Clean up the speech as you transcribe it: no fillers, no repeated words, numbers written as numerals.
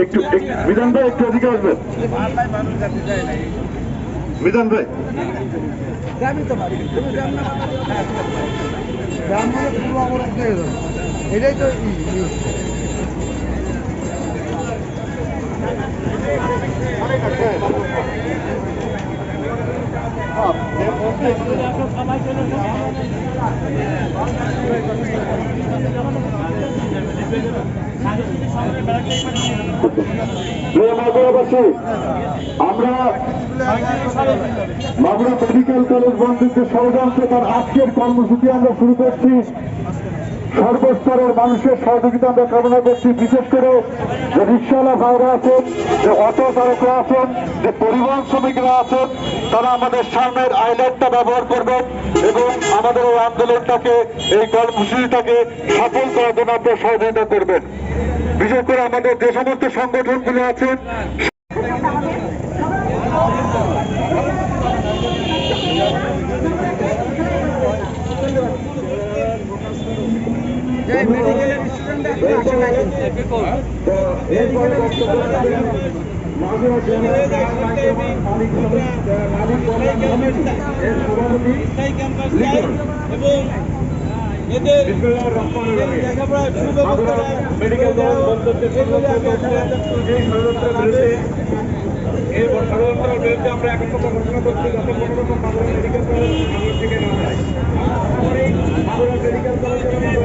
একটু বিধান ভাই একটু অধিকে আসবেন। বিধান ভাই এটাই তো আমরা মাগুরা মেডিকেল কলেজ বন্ধুত্বের ষড়যন্ত্রকার আজকের কর্মসূচি আমরা শুরু করছি। সর্বস্তরের মানুষের সহযোগিতা আমরা কামনা করছি, বিশেষ করে যে রিক্সাওয়ালা ভাইরা আছেন, যে অটো চালকরা আছেন, যে পরিবহন শ্রমিকরা আছেন, তারা আমাদের সামনের আইল্যান্ডটা ব্যবহার করবেন এবং আমাদের এই আন্দোলনটাকে, এই কর্মসূচিটাকে সফল করার জন্য আপনারা সহযোগিতা করবেন। বিশেষ করে আমাদের যে সমস্ত সংগঠনগুলো আছেন এবং এদের মেডিকেল এই ষড়যন্ত্রের বিরুদ্ধে আমরা একত্র ঘোষণা করছি যাতে কোনো রকম মেডিকেল কলেজ থেকে না হয়। মেডিকেল কলেজের